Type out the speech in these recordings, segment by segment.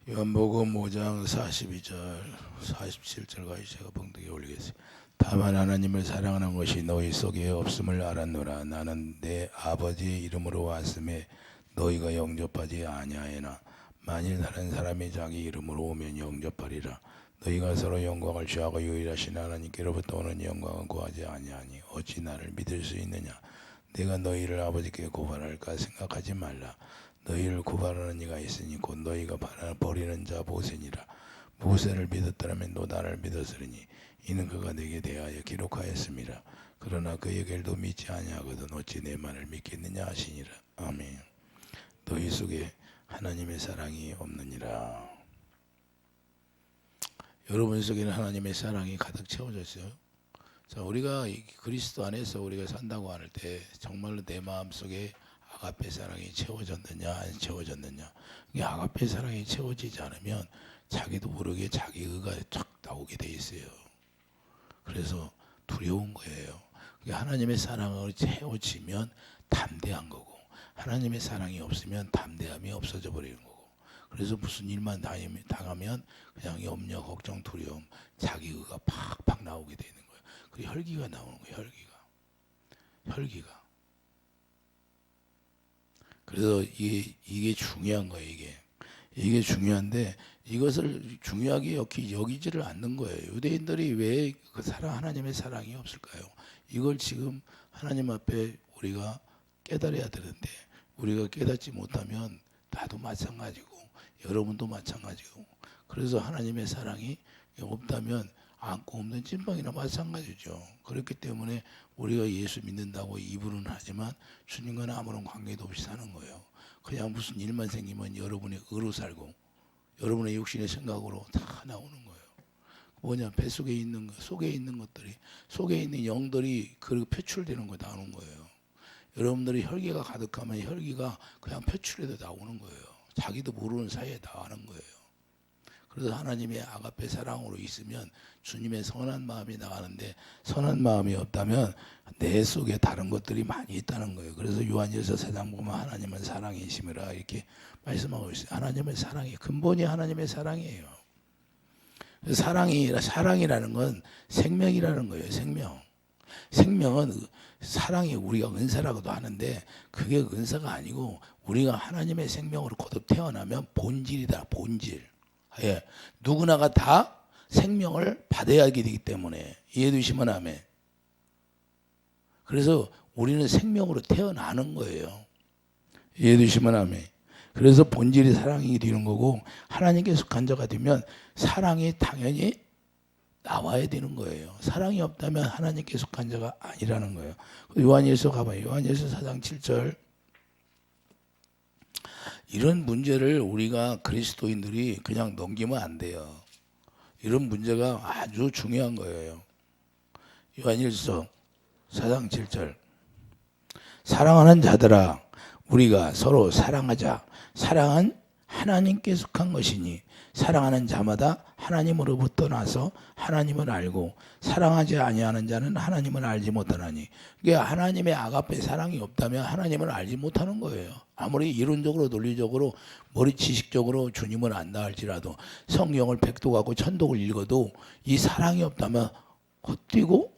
요한복음 5장 42절 47절까지 제가 봉독에 올리겠습니다. 다만 하나님을 사랑하는 것이 너희 속에 없음을 알았노라. 나는 내 아버지 이름으로 왔음에 너희가 영접하지 아니하였나. 만일 다른 사람이 자기 이름으로 오면 영접하리라. 너희가 서로 영광을 취하고 유일하신 하나님께로부터 오는 영광을 구하지 아니하니 어찌 나를 믿을 수 있느냐. 내가 너희를 아버지께 고발할까 생각하지 말라. 너희를 고발하는 이가 있으니 곧 너희가 버리는 자 모세니라. 모세를 믿었더라면 또 나를 믿었으리니 이는 그가 내게 대하여 기록하였습니다. 그러나 그에게도 믿지 아니하거든 어찌 내 말을 믿겠느냐 하시니라. 아멘. 너희 속에 하나님의 사랑이 없느니라. 여러분 속에는 하나님의 사랑이 가득 채워졌어요. 자, 우리가 그리스도 안에서 우리가 산다고 할 때 정말로 내 마음속에 아가페 사랑이 채워졌느냐 안 채워졌느냐. 이게 아가페 사랑이 채워지지 않으면 자기도 모르게 자기 의가 쫙 나오게 돼 있어요. 그래서 두려운 거예요. 하나님의 사랑으로 채워지면 담대한 거고, 하나님의 사랑이 없으면 담대함이 없어져 버리는 거고. 그래서 무슨 일만 당하면 그냥 염려, 걱정, 두려움, 자기 의가 팍팍 나오게 되는 거예요. 그 혈기가 나오는 거예요. 혈기가. 그래서 이게 중요한 거예요. 이게 중요한데 이것을 중요하게 여기지를 않는 거예요. 유대인들이 왜 그 하나님의 사랑이 없을까요? 이걸 지금 하나님 앞에 우리가 깨달아야 되는데 우리가 깨닫지 못하면 나도 마찬가지고 여러분도 마찬가지고, 그래서 하나님의 사랑이 없다면 안고 없는 찐빵이나 마찬가지죠. 그렇기 때문에 우리가 예수 믿는다고 입으로는 하지만 주님과는 아무런 관계도 없이 사는 거예요. 그냥 무슨 일만 생기면 여러분의 의로 살고 여러분의 육신의 생각으로 다 나오는 거예요. 뭐냐, 뱃속에 있는 것, 속에 있는 것들이, 속에 있는 영들이 그 표출되는 거 나오는 거예요. 여러분들이 혈기가 가득하면 혈기가 그냥 표출해도 나오는 거예요. 자기도 모르는 사이에 나가는 거예요. 그래서 하나님의 아가페 사랑으로 있으면 주님의 선한 마음이 나가는데, 선한 마음이 없다면 내 속에 다른 것들이 많이 있다는 거예요. 그래서 요한일서 4장 보면 하나님은 사랑이심이라 이렇게 말씀하고 있어요. 하나님의 사랑이 근본이 하나님의 사랑이에요. 사랑이라는 건 생명이라는 거예요. 생명은 사랑이 우리가 은사라고도 하는데 그게 은사가 아니고 우리가 하나님의 생명으로 거듭 태어나면 본질이다. 본질. 예, 누구나가 다 생명을 받아야 하게 되기 때문에 이해되시면 아멘. 그래서 우리는 생명으로 태어나는 거예요. 이해되시면 아멘. 그래서 본질이 사랑이 되는 거고, 하나님께 속한 자가 되면 사랑이 당연히 나와야 되는 거예요. 사랑이 없다면 하나님께 속한 자가 아니라는 거예요. 요한일서 가봐요. 요한일서 4장 7절. 이런 문제를 우리가 그리스도인들이 그냥 넘기면 안 돼요. 이런 문제가 아주 중요한 거예요. 요한일서 4장 7절. 사랑하는 자들아, 우리가 서로 사랑하자. 사랑은 하나님께 속한 것이니 사랑하는 자마다 하나님으로부터 나서 하나님을 알고 사랑하지 아니하는 자는 하나님을 알지 못하나니. 이게 하나님의 아가페 사랑이 없다면 하나님을 알지 못하는 거예요. 아무리 이론적으로 논리적으로 머리 지식적으로 주님을 안다 할지라도, 성경을 백독하고 천독을 읽어도 이 사랑이 없다면 헛되고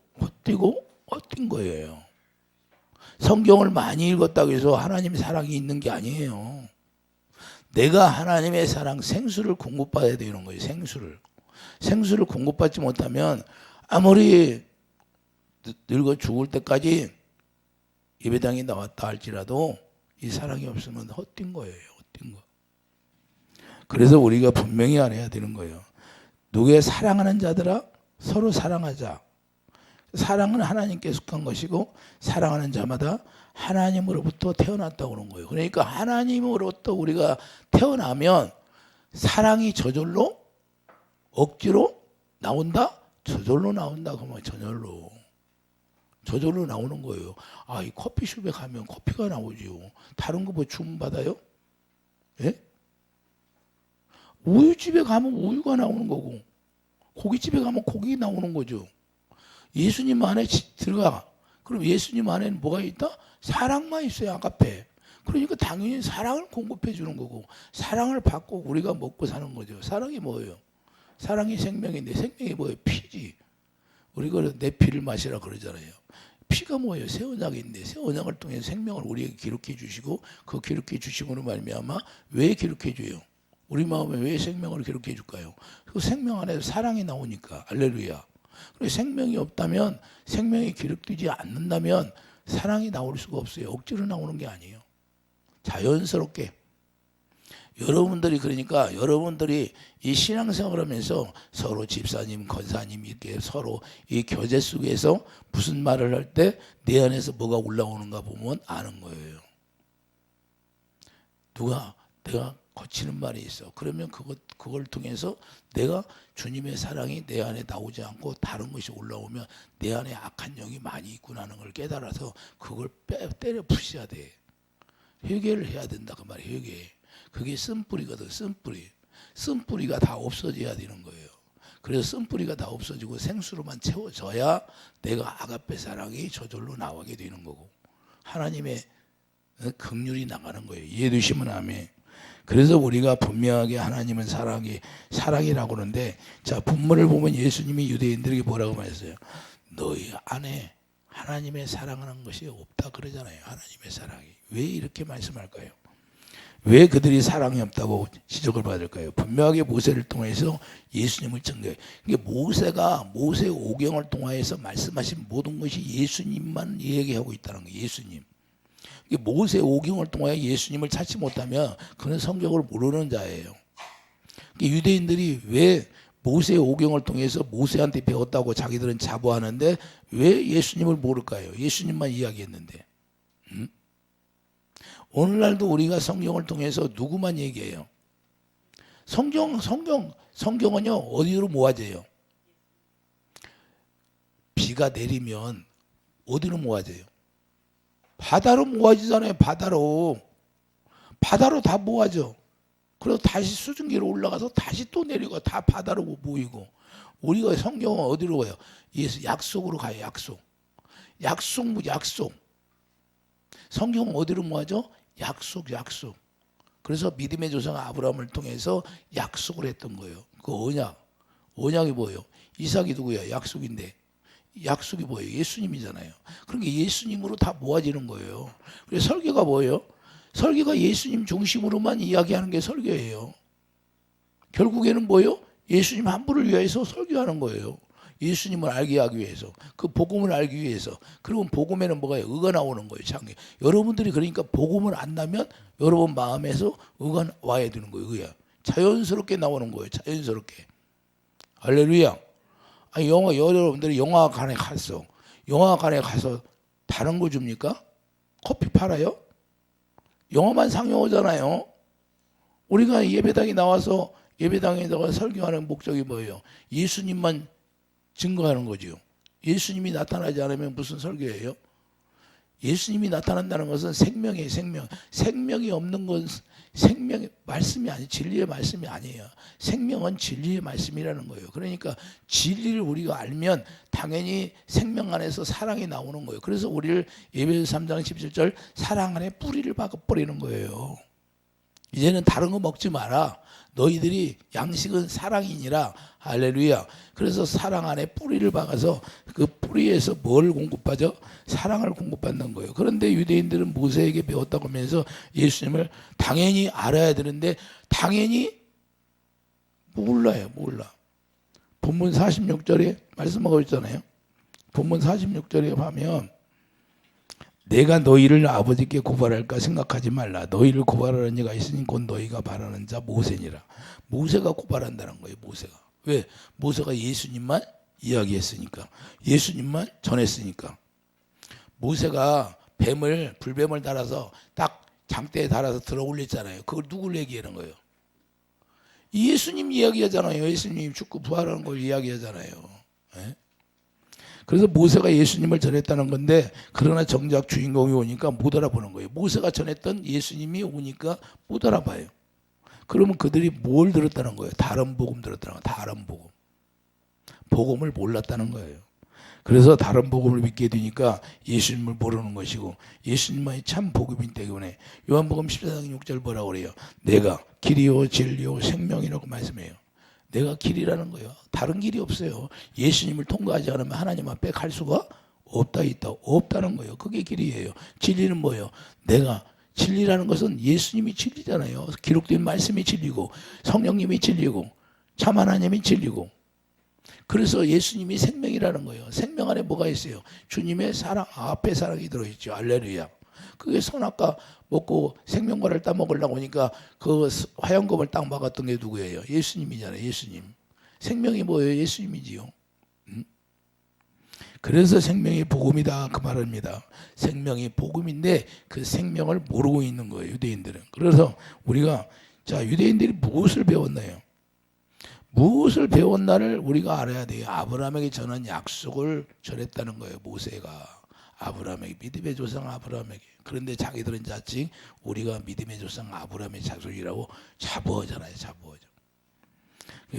헛된 거예요. 성경을 많이 읽었다고 해서 하나님의 사랑이 있는 게 아니에요. 내가 하나님의 사랑, 생수를 공급받아야 되는 거예요. 생수를 공급받지 못하면 아무리 늙어 죽을 때까지 예배당에 나왔다 할지라도 이 사랑이 없으면 헛된 거예요. 헛된 거. 그래서 우리가 분명히 알아야 되는 거예요. 누구의 사랑하는 자들아 서로 사랑하자. 사랑은 하나님께 속한 것이고 사랑하는 자마다 하나님으로부터 태어났다고 그런 거예요. 그러니까 하나님으로부터 우리가 태어나면 사랑이 저절로 억지로 나온다? 저절로 나온다. 그러면 저절로 나오는 거예요. 아, 이 커피숍에 가면 커피가 나오지요. 다른 거 뭐 주문 받아요? 예? 우유집에 가면 우유가 나오는 거고, 고깃집에 가면 고기 나오는 거죠. 예수님 안에 들어가. 그럼 예수님 안에는 뭐가 있다? 사랑만 있어요. 아가페. 그러니까 당연히 사랑을 공급해 주는 거고 사랑을 받고 우리가 먹고 사는 거죠. 사랑이 뭐예요? 사랑이 생명인데 생명이 뭐예요? 피지. 우리가 내 피를 마시라 그러잖아요. 피가 뭐예요? 새 언약인데 새 언약을 통해 생명을 우리에게 기록해 주시고 그 기록해 주심으로 말미암아 왜 기록해 줘요? 우리 마음에 왜 생명을 기록해 줄까요? 그 생명 안에 사랑이 나오니까. 할렐루야. 그리고 생명이 없다면 생명이 기록되지 않는다면 사랑이 나올 수가 없어요. 억지로 나오는 게 아니에요. 자연스럽게. 여러분들이 그러니까 여러분들이 이 신앙생활을 하면서 서로 집사님, 권사님 이렇게 서로 이 교제 속에서 무슨 말을 할 때 내 안에서 뭐가 올라오는가 보면 아는 거예요. 내가 거치는 말이 있어. 그러면 그걸 통해서 내가 주님의 사랑이 내 안에 나오지 않고 다른 것이 올라오면 내 안에 악한 영이 많이 있구나 하는 걸 깨달아서 그걸 때려 부셔야 돼. 회개를 해야 된다 그 말이에요. 회개. 그게 쓴뿌리거든. 쓴뿌리. 쓴뿌리가 다 없어져야 되는 거예요. 그래서 쓴뿌리가 다 없어지고 생수로만 채워져야 내가 아가페 사랑이 저절로 나오게 되는 거고 하나님의 긍휼이 나가는 거예요. 이해되시면 아멘. 그래서 우리가 분명하게 하나님은 사랑이라고 하는데 자 본문을 보면 예수님이 유대인들에게 뭐라고 말했어요? 너희 안에 하나님의 사랑하는 것이 없다 그러잖아요. 하나님의 사랑이. 왜 이렇게 말씀할까요? 왜 그들이 사랑이 없다고 지적을 받을까요? 분명하게 모세를 통해서 예수님을 증거해요. 이게 모세 오경을 통해서 말씀하신 모든 것이 예수님만 얘기하고 있다는 거예요. 예수님. 모세 오경을 통해 예수님을 찾지 못하면 그는 성경을 모르는 자예요. 유대인들이 왜 모세 오경을 통해서 모세한테 배웠다고 자기들은 자부하는데 왜 예수님을 모를까요? 예수님만 이야기했는데. 오늘날도 우리가 성경을 통해서 누구만 얘기해요? 성경은요 어디로 모아져요? 비가 내리면 어디로 모아져요? 바다로 모아지잖아요. 바다로 다 모아져. 그래서 다시 수증기로 올라가서 다시 또 내리고 다 바다로 모이고 우리가 성경은 어디로 가요? 예수 약속으로 가요. 약속. 성경은 어디로 모아져? 약속. 그래서 믿음의 조상 아브라함을 통해서 약속을 했던 거예요. 그 언약이 뭐예요? 이삭이 누구야? 약속인데. 약속이 뭐예요? 예수님이잖아요. 그러니까 예수님으로 다 모아지는 거예요. 그래서 설교가 뭐예요? 설교가 예수님 중심으로만 이야기하는 게 설교예요. 결국에는 뭐예요? 예수님 한 분을 위해서 설교하는 거예요. 예수님을 알게 하기 위해서. 그 복음을 알기 위해서. 그러면 복음에는 뭐가 의가 나오는 거예요. 장애. 여러분들이 그러니까 복음을 안다면 여러분 마음에서 의가 와야 되는 거예요. 의야. 자연스럽게 나오는 거예요. 자연스럽게. 할렐루야. 아니, 여러분들이 영화관에 갔어. 영화관에 가서 다른 거 줍니까? 커피 팔아요? 영화만 상영하잖아요. 우리가 예배당에 나와서 예배당에다가 설교하는 목적이 뭐예요? 예수님만 증거하는 거죠. 예수님이 나타나지 않으면 무슨 설교예요? 예수님이 나타난다는 것은 생명이에요. 생명이 없는 건 생명의 말씀이 아니 진리의 말씀이 아니에요. 생명은 진리의 말씀이라는 거예요. 그러니까 진리를 우리가 알면 당연히 생명 안에서 사랑이 나오는 거예요. 그래서 우리를 에베소 3장 17절 사랑 안에 뿌리를 박아버리는 거예요. 이제는 다른 거 먹지 마라. 너희들이 양식은 사랑이니라. 할렐루야. 그래서 사랑 안에 뿌리를 박아서 그 뿌리에서 뭘 공급하죠? 사랑을 공급받는 거예요. 그런데 유대인들은 모세에게 배웠다고 하면서 예수님을 당연히 알아야 되는데 당연히 몰라요. 본문 46절에 말씀하고 있잖아요. 본문 46절에 보면 내가 너희를 아버지께 고발할까 생각하지 말라. 너희를 고발하는 이가 있으니 곧 너희가 바라는 자 모세니라. 모세가 고발한다는 거예요. 모세가. 왜? 모세가 예수님만 이야기했으니까. 예수님만 전했으니까. 모세가 불뱀을 달아서 딱 장대에 달아서 들어 올렸잖아요. 그걸 누굴 얘기하는 거예요? 예수님 이야기하잖아요. 예수님 죽고 부활하는 걸 이야기하잖아요. 네? 그래서 모세가 예수님을 전했다는 건데 그러나 정작 주인공이 오니까 못 알아보는 거예요. 모세가 전했던 예수님이 오니까 못 알아봐요. 그러면 그들이 뭘 들었다는 거예요? 다른 복음 들었다는 거예요. 다른 복음. 복음을 몰랐다는 거예요. 그래서 다른 복음을 믿게 되니까 예수님을 모르는 것이고 예수님만이 참 복음이기 때문에 요한복음 14장 6절 뭐라고 그래요? 내가 길이요 진리요 생명이라고 말씀해요. 내가 길이라는 거예요. 다른 길이 없어요. 예수님을 통과하지 않으면 하나님 앞에 갈 수가 없다는 거예요. 그게 길이에요. 진리는 뭐예요? 내가 진리라는 것은 예수님이 진리잖아요. 기록된 말씀이 진리고 성령님이 진리고 참 하나님이 진리고 그래서 예수님이 생명이라는 거예요. 생명 안에 뭐가 있어요? 주님의 사랑, 앞에 사랑이 들어있죠. 할렐루야. 그게 선악과 먹고 생명과를 따먹으려고 하니까 그 화영검을 딱 막았던 게 누구예요? 예수님이잖아요. 예수님. 생명이 뭐예요? 예수님이지요. 그래서 생명이 복음이다 그 말입니다. 생명이 복음인데 그 생명을 모르고 있는 거예요. 유대인들은. 그래서 우리가 자 유대인들이 무엇을 배웠나요? 무엇을 배웠나를 우리가 알아야 돼요. 아브라함에게 전한 약속을 전했다는 거예요. 모세가 아브라함에게 믿음의 조상 아브라함에게. 그런데 자기들은 자칫 우리가 믿음의 조상 아브라함의 자손이라고 자부하잖아요. 자부하죠.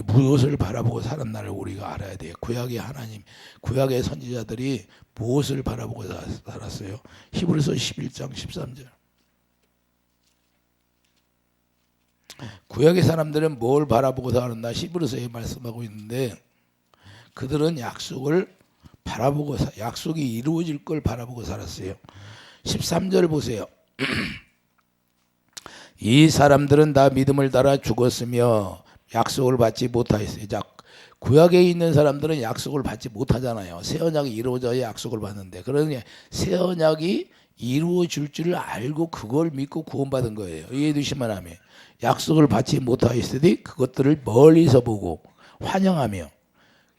무엇을 바라보고 살았나를 우리가 알아야 돼요. 구약의 하나님, 구약의 선지자들이 무엇을 바라보고 살았어요? 히브리서 11장 13절. 구약의 사람들은 뭘 바라보고 살았나 히브리서에 말씀하고 있는데 그들은 약속을 바라보고 약속이 이루어질 걸 바라보고 살았어요. 13절 보세요. 이 사람들은 다 믿음을 따라 죽었으며 약속을 받지 못하였어요. 자, 구약에 있는 사람들은 약속을 받지 못하잖아요. 새 언약이 이루어져야 약속을 받는데 그러니 새 언약이 이루어질 줄을 알고 그걸 믿고 구원받은 거예요. 이해해 주시면 하면 약속을 받지 못하였으니 그것들을 멀리서 보고 환영하며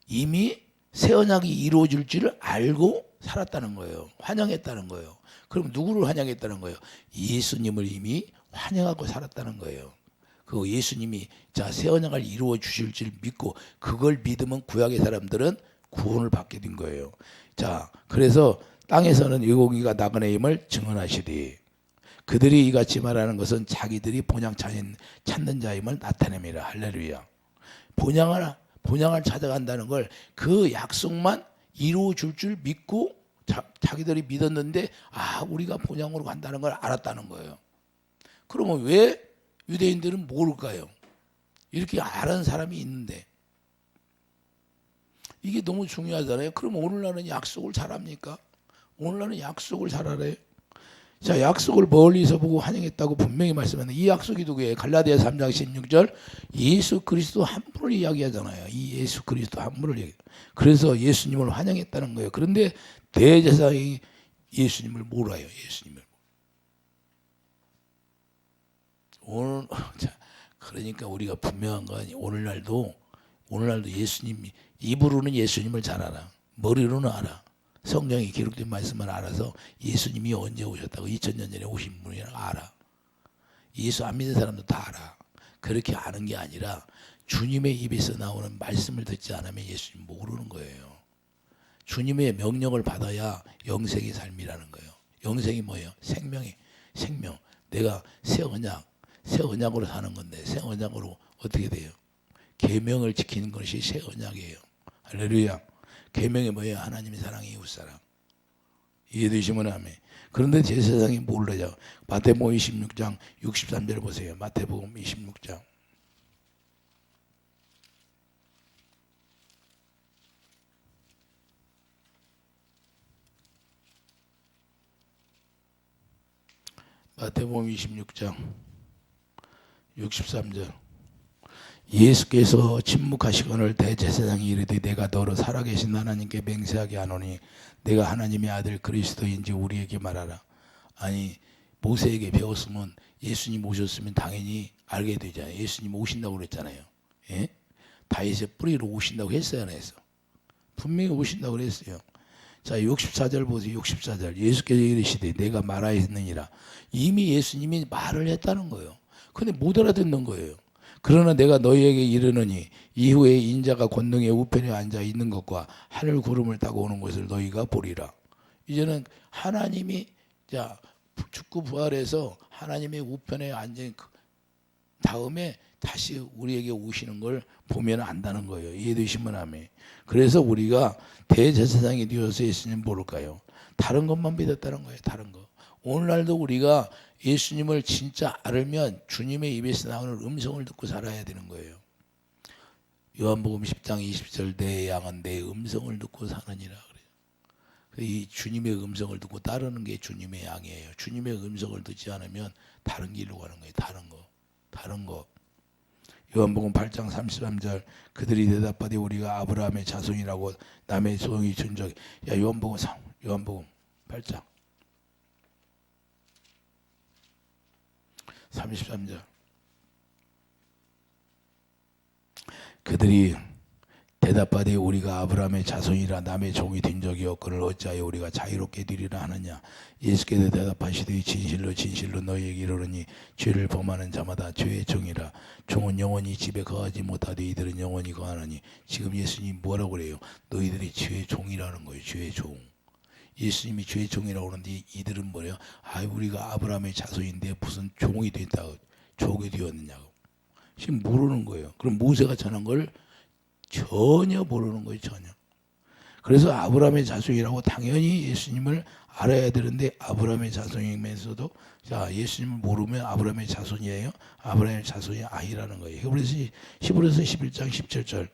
이미 새 언약이 이루어질 줄을 알고 살았다는 거예요. 환영했다는 거예요. 그럼 누구를 환영했다는 거예요? 예수님을 이미 환영하고 살았다는 거예요. 그 예수님이 자 새 언약을 이루어 주실 줄 믿고 그걸 믿으면 구약의 사람들은 구원을 받게 된 거예요. 자 그래서 땅에서는 의공이가 나그네 임을 증언하시되 그들이 이같이 말하는 것은 자기들이 본향 찾는 자임을 나타냅니다. 할렐루야. 본향을 찾아간다는 걸 그 약속만 이루어 줄 줄 믿고 자기들이 믿었는데 우리가 본향으로 간다는 걸 알았다는 거예요. 그러면 왜 유대인들은 모를까요? 이렇게 아는 사람이 있는데 이게 너무 중요하잖아요. 그럼 오늘날은 약속을 잘합니까? 오늘날은 약속을 잘 알아요. 자, 약속을 멀리서 보고 환영했다고 분명히 말씀하는데 이 약속이 누구예요? 갈라디아 3장 16절 예수 그리스도 한 분을 이야기하잖아요. 이 예수 그리스도 한 분을 이야기. 그래서 예수님을 환영했다는 거예요. 그런데 대제사장이 예수님을 몰라요. 예수님을. 오늘 그러니까 우리가 분명한 건 오늘날도 예수님이 입으로는 예수님을 잘 알아. 머리로는 알아. 성경이 기록된 말씀을 알아서 예수님이 언제 오셨다고 2000년 전에 오신 분이라고 알아. 예수 안 믿는 사람도 다 알아. 그렇게 아는 게 아니라 주님의 입에서 나오는 말씀을 듣지 않으면 예수님 모르는 거예요. 주님의 명령을 받아야 영생의 삶이라는 거예요. 영생이 뭐예요? 생명. 내가 새 언약으로 사는 건데 새 언약으로 어떻게 돼요? 계명을 지키는 것이 새 언약이에요. 할렐루야. 계명이 뭐예요? 하나님의 사랑, 이웃사랑. 이해되시면 아멘. 그런데 제사장이 몰라요. 마태복음 26장 63절 보세요. 마태복음 26장. 마태복음 26장 63절. 예수께서 침묵하시거늘 대제사장이 이르되 내가 너로 살아계신 하나님께 맹세하게 하노니 내가 하나님의 아들 그리스도인지 우리에게 말하라. 아니 모세에게 배웠으면 예수님 오셨으면 당연히 알게 되잖아요. 예수님 오신다고 그랬잖아요. 예? 다윗의 뿌리로 오신다고 했어요, 안 했어? 분명히 오신다고 그랬어요. 자 64절 보세요. 64절 예수께서 이르시되 내가 말하였느니라. 이미 예수님이 말을 했다는 거예요. 근데 못 알아듣는 거예요. 그러나 내가 너희에게 이르노니 이후에 인자가 권능의 우편에 앉아 있는 것과 하늘 구름을 타고 오는 것을 너희가 보리라. 이제는 하나님이 자 죽고 부활해서 하나님의 우편에 앉은 다음에 다시 우리에게 오시는 걸 보면 안다는 거예요. 이해되시면 아멘. 그래서 우리가 대제사장이 되어서 예수님 모를까요? 다른 것만 믿었다는 거예요. 다른 거. 오늘날도 우리가 예수님을 진짜 알면 주님의 입에서 나오는 음성을 듣고 살아야 되는 거예요. 요한복음 10장 20절 내 양은 내 음성을 듣고 사느니라 그래요. 이 주님의 음성을 듣고 따르는 게 주님의 양이에요. 주님의 음성을 듣지 않으면 다른 길로 가는 거예요. 다른 거. 요한복음 8장 33절 그들이 대답하되 우리가 아브라함의 자손이라고 남의 소용이 준적. 야 요한복음 8장 33절 그들이 대답하되 우리가 아브라함의 자손이라 남의 종이 된 적이 없거늘 어찌하여 우리가 자유롭게 되리라 하느냐. 예수께서 대답하시되 진실로 진실로 너희에게 이르노니 죄를 범하는 자마다 죄의 종이라. 종은 영원히 집에 거하지 못하되 이들은 영원히 거하나니. 지금 예수님이 뭐라고 그래요? 너희들이 죄의 종이라는 거예요. 죄의 종. 예수님이 죄의 종이라고 하는데 이들은 뭐래요? 아 우리가 아브라함의 자손인데 무슨 종이 됐다고 종이 되었느냐고. 지금 모르는 거예요. 그럼 모세가 전한 걸 전혀 모르는 거예요. 전혀. 그래서 아브라함의 자손이라고 당연히 예수님을 알아야 되는데 아브라함의 자손이면서도 자 예수님을 모르면 아브라함의 자손이에요. 아브라함의 자손이 아니라는 거예요. 히브리서 11장 17절.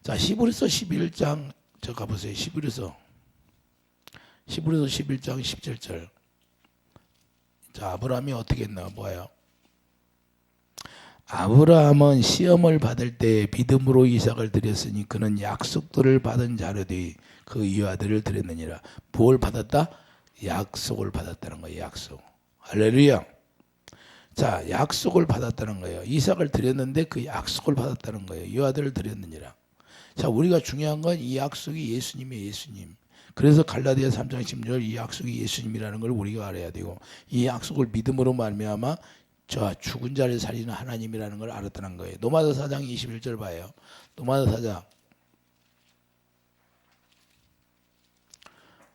자 히브리서 11장 저 가보세요. 히브리서 11장 17절. 자 아브라함이 어떻게 했나 뭐예요? 아브라함은 시험을 받을 때 믿음으로 이삭을 드렸으니 그는 약속들을 받은 자로되 그 이아들을 드렸느니라. 뭘 받았다? 약속을 받았다는 거예요. 약속. 할렐루야. 자 약속을 받았다는 거예요. 이삭을 드렸는데 그 약속을 받았다는 거예요. 이아들을 드렸느니라. 자 우리가 중요한 건 이 약속이 예수님이에요. 예수님. 그래서 갈라디아 3장 10절 이 약속이 예수님이라는 걸 우리가 알아야 되고 이 약속을 믿음으로 말미암아 저 죽은 자를 살리는 하나님이라는 걸 알았다는 거예요. 노마다 4장 21절 봐요. 노마다 4장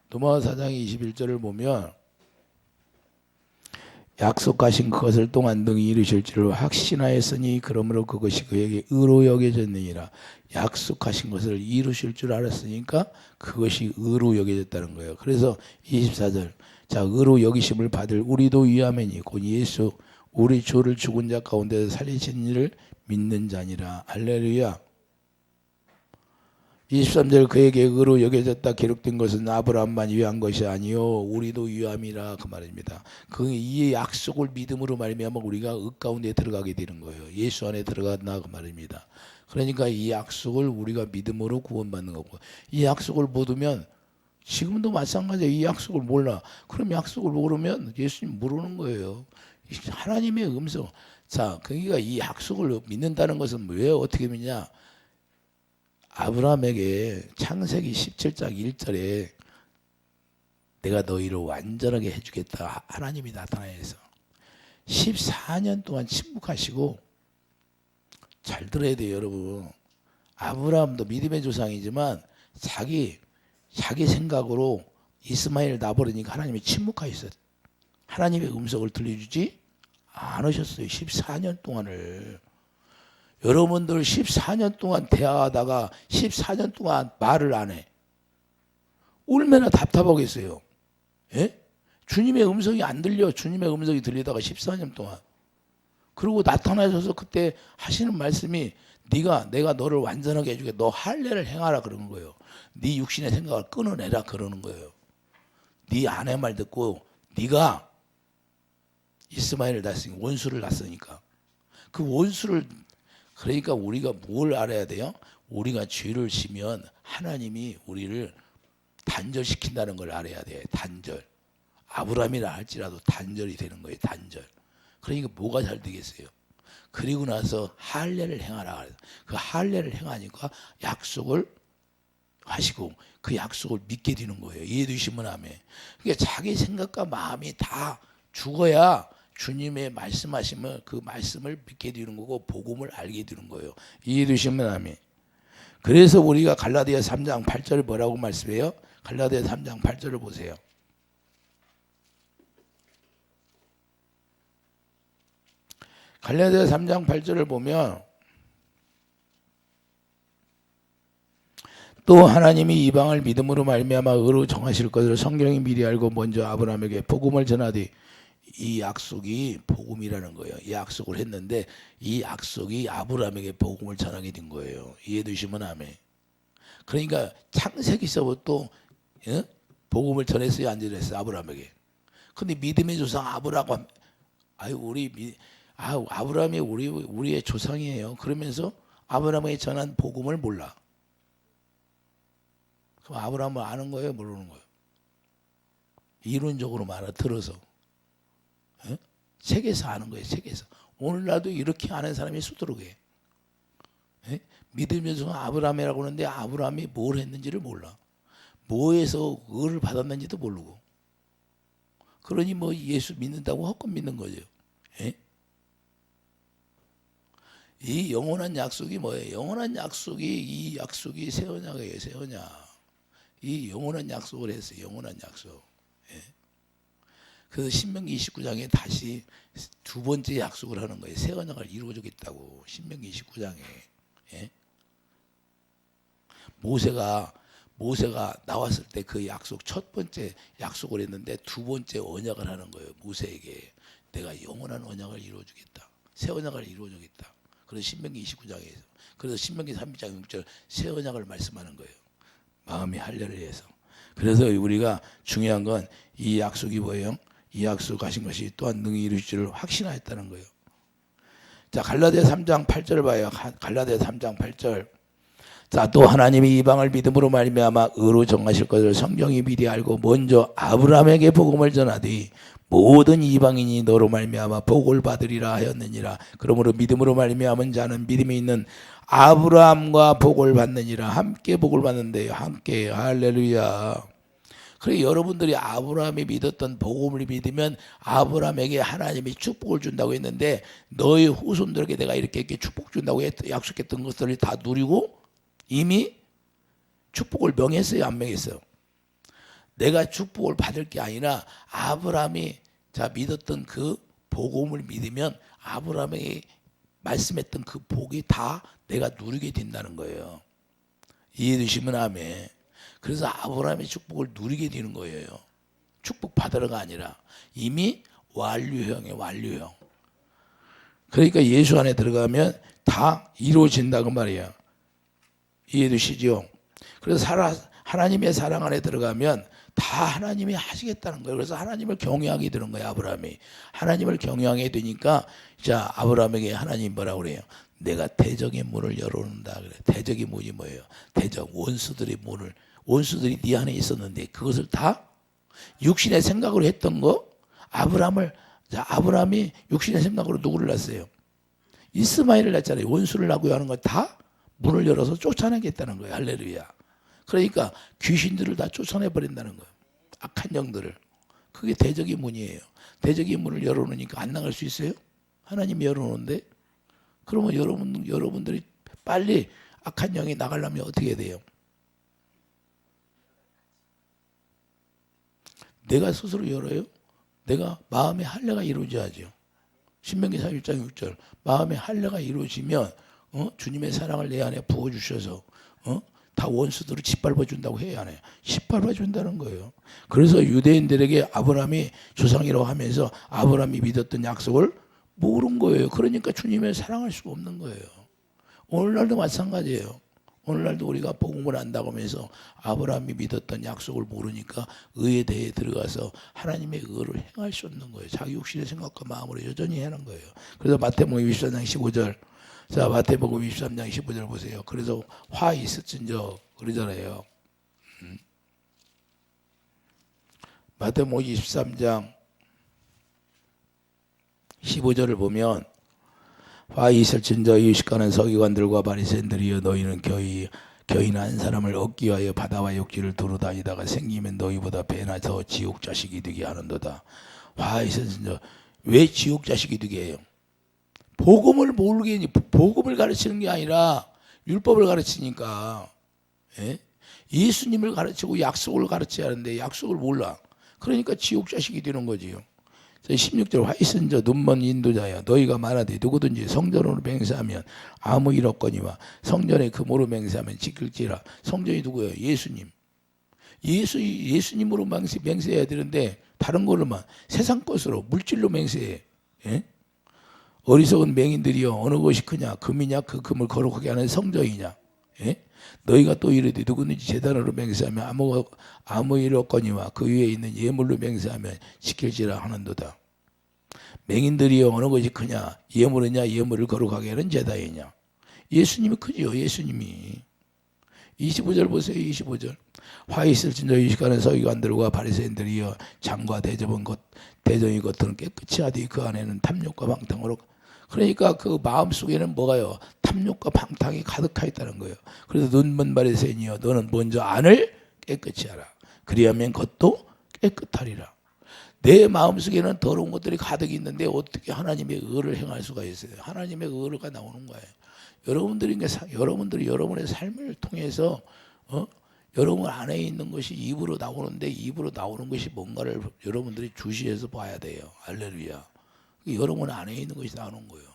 21절을 보면 약속하신 그것을 동안 능히 이루실 줄을 확신하였으니 그러므로 그것이 그에게 의로 여겨졌느니라. 약속하신 것을 이루실 줄 알았으니까 그것이 의로 여겨졌다는 거예요. 그래서 24절 자 의로 여기심을 받을 우리도 위하매니 곧 예수 우리 주를 죽은 자 가운데서 살리신 이를 믿는 자니라. 할렐루야. 23절 그에게 의로 여겨졌다 기록된 것은 아브라함만 위한 것이 아니요 우리도 위함이라 그 말입니다. 그 이 약속을 믿음으로 말미암아 우리가 의 가운데 들어가게 되는 거예요. 예수 안에 들어갔나 그 말입니다. 그러니까 이 약속을 우리가 믿음으로 구원받는 거고 이 약속을 모르면 지금도 마찬가지예요. 이 약속을 몰라. 그럼 약속을 모르면 예수님 모르는 거예요. 하나님의 음성. 자, 그러니까 이 약속을 믿는다는 것은 왜 어떻게 믿냐? 아브라함에게 창세기 17장 1절에 내가 너희를 완전하게 해주겠다. 하나님이 나타나서 14년 동안 침묵하시고 잘 들어야 돼요, 여러분. 아브라함도 믿음의 조상이지만 자기 생각으로 이스마엘 놔버리니까 하나님이 침묵하셨어요. 하나님의 음성을 들려주지 않으셨어요. 14년 동안을. 여러분들 14년 동안 대화하다가 14년 동안 말을 안 해. 얼마나 답답하겠어요. 예? 주님의 음성이 안 들려. 주님의 음성이 들리다가 14년 동안. 그리고 나타나셔서 그때 하시는 말씀이 내가 너를 완전하게 해주게 너 할례를 행하라 그러는 거예요. 네 육신의 생각을 끊어내라 그러는 거예요. 네 아내 말 듣고 네가 이스마엘을 낳았으니까 원수를 낳았으니까 그 원수를 그러니까 우리가 뭘 알아야 돼요? 우리가 죄를 지면 하나님이 우리를 단절시킨다는 걸 알아야 돼요. 단절. 아브라함이라 할지라도 단절이 되는 거예요. 단절. 그러니까 뭐가 잘 되겠어요? 그리고 나서 할례를 행하라. 그 할례를 행하니까 약속을 하시고 그 약속을 믿게 되는 거예요. 이해되시면 아멘. 그러니까 자기 생각과 마음이 다 죽어야 주님의 말씀하시면 그 말씀을 믿게 되는 거고 복음을 알게 되는 거예요. 이해되시면 아멘. 그래서 우리가 갈라디아 3장 8절 뭐라고 말씀해요? 갈라디아 3장 8절을 보세요. 갈라디아 3장 8절을 보면 또 하나님이 이방을 믿음으로 말미암아 의로 정하실 것을 성경이 미리 알고 먼저 아브라함에게 복음을 전하되, 이 약속이 복음이라는 거예요. 이 약속을 했는데 이 약속이 아브라함에게 복음을 전하게 된 거예요. 이해되시면 아멘. 그러니까 창세기서부터 복음을 전했어요, 안 전했어요? 아브라함에게. 근데 믿음의 조상 아브라함, 아브라함이 우리의 조상이에요. 그러면서 아브라함에게 전한 복음을 몰라. 그럼 아브라함을 아는 거예요, 모르는 거예요? 이론적으로 들어서. 책에서 아는 거예요, 책에서. 오늘날도 이렇게 아는 사람이 수두룩해. 믿음의 조상 아브라함이라고 하는데 아브라함이 뭘 했는지를 몰라. 뭐에서 의를 받았는지도 모르고. 그러니 뭐 예수 믿는다고 헛것 믿는 거죠. 이 영원한 약속이 뭐예요? 영원한 약속이, 이 약속이 새 언약이에요, 새 언약. 이 영원한 약속을 했어요, 영원한 약속. 그래서 신명기 29장에 다시 두 번째 약속을 하는 거예요. 새 언약을 이루어주겠다고. 신명기 29장에. 모세가 나왔을 때 그 약속, 첫 번째 약속을 했는데 두 번째 언약을 하는 거예요. 모세에게 내가 영원한 언약을 이루어주겠다, 새 언약을 이루어주겠다. 그래서 신명기 29장에서, 그래서 신명기 3장 6절 새 언약을 말씀하는 거예요. 마음의 할례를 위해서. 그래서 우리가 중요한 건 이 약속이 뭐예요? 이 약속하신 것이 또한 능히 이루실 줄 확신하였다는 거예요. 자, 갈라디아 3장 8절 봐요. 갈라디아 3장 8절. 자, 또 하나님이 이방을 믿음으로 말미암아 의로 정하실 것을 성경이 미리 알고 먼저 아브라함에게 복음을 전하되 모든 이방인이 너로 말미암아 복을 받으리라 하였느니라. 그러므로 믿음으로 말미암은 자는 믿음이 있는 아브라함과 복을 받느니라. 함께 복을 받는데요, 함께. 할렐루야. 그래, 여러분들이 아브라함이 믿었던 복음을 믿으면 아브라함에게 하나님이 축복을 준다고 했는데, 너희 후손들에게 내가 이렇게 축복 준다고 약속했던 것들을 다 누리고 이미 축복을 명했어요, 안 명했어요? 내가 축복을 받을 게 아니라 아브라함이 믿었던 그 복음을 믿으면 아브라함에게 말씀했던 그 복이 다 내가 누리게 된다는 거예요. 이해되시면 아멘. 그래서 아브라함의 축복을 누리게 되는 거예요. 축복 받으러가 아니라 이미 완료형이에요, 완료형. 그러니까 예수 안에 들어가면 다 이루어진다고 말이에요. 이해되시죠? 그래서 하나님의 사랑 안에 들어가면 다 하나님이 하시겠다는 거예요. 그래서 하나님을 경외하게 되는 거예요, 아브라함이. 하나님을 경외하게 되니까, 자, 아브라함에게 하나님 뭐라고 그래요? 내가 대적의 문을 열어놓는다 그래. 대적의 문이 뭐예요? 대적, 원수들의 문을. 원수들이 네 안에 있었는데 그것을 다 육신의 생각으로 했던 거, 아브라함이 육신의 생각으로 누구를 낳았어요? 이스마엘을 낳았잖아요. 원수를 낳고 하는 거 다 문을 열어서 쫓아내겠다는 거예요. 할렐루야. 그러니까 귀신들을 다 쫓아내 버린다는 거예요. 악한 영들을. 그게 대적의 문이에요. 대적의 문을 열어놓으니까 안 나갈 수 있어요? 하나님이 열어놓는데. 그러면 여러분들이 빨리 악한 영이 나가려면 어떻게 해야 돼요? 내가 스스로 열어요? 내가 마음의 할례가 이루어져야죠. 신명기 31장 6절. 마음의 할례가 이루어지면 주님의 사랑을 내 안에 부어주셔서 다 원수들을 짓밟아 준다고 해야 하네요. 짓밟아 준다는 거예요. 그래서 유대인들에게 아브라함이 조상이라고 하면서 아브라함이 믿었던 약속을 모른 거예요. 그러니까 주님을 사랑할 수가 없는 거예요. 오늘날도 마찬가지예요. 오늘날도 우리가 복음을 안다고 하면서 아브라함이 믿었던 약속을 모르니까 의에 대해 들어가서 하나님의 의를 행할 수 없는 거예요. 자기 욕심의 생각과 마음으로 여전히 하는 거예요. 그래서 마태복음 23장 15절. 자, 마태복음 23장 15절 보세요. 그래서 화 있을진저 그러잖아요. 마태복음 23장 15절을 보면 화 있을진저 유식하는 서기관들과 바리새인들이여 너희는 겨인 한 사람을 얻기 위하여 바다와 욕지를 두루 다니다가 생기면 너희보다 배나 더 지옥 자식이 되게 하는도다. 화 있을진저. 왜 지옥 자식이 되게 해요? 복음을 모르게, 복음을 가르치는 게 아니라 율법을 가르치니까. 예수님을 가르치고 약속을 가르쳐야 하는데 약속을 몰라. 그러니까 지옥 자식이 되는 거지요. 16절 화 있은 자 눈먼 인도자여 너희가 말하되 누구든지 성전으로 맹세하면 아무 일 없거니와 성전에 금으로 맹세하면 지킬지라. 성전이 누구예요? 예수님. 예수님으로 맹세해야 되는데 다른 걸로만 세상 것으로 물질로 맹세해. 예? 어리석은 맹인들이여 어느 것이 크냐 금이냐 그 금을 거룩하게 하는 성전이냐. 예? 너희가 또 이르되 누구든지 제단으로 맹세하면 아무 일 없거니와 그 위에 있는 예물로 맹세하면 지킬지라 하는도다. 맹인들이여 어느 것이 크냐 예물이냐 예물을 거룩하게 하는 제단이냐. 예수님이 크지요. 예수님이. 25절 보세요. 25절 화 있을진저 이 시간에 서기관들과 바리새인들이여 장과 대접은 대전이 겉은 깨끗이 하되 그 안에는 탐욕과 방탕으로. 그러니까 그 마음속에는 뭐가요? 탐욕과 방탕이 가득하 있다는 거예요. 그래서 눈먼 바리새인이여 너는 먼저 안을 깨끗이 하라. 그리하면 겉도 깨끗하리라. 내 마음속에는 더러운 것들이 가득 있는데 어떻게 하나님의 의를 행할 수가 있어요? 하나님의 의가 나오는 거예요. 여러분들이 여러분의 삶을 통해서 여러분 안에 있는 것이 입으로 나오는데 입으로 나오는 것이 뭔가를 여러분들이 주시해서 봐야 돼요. 할렐루야. 여러분 안에 있는 것이 나오는 거예요.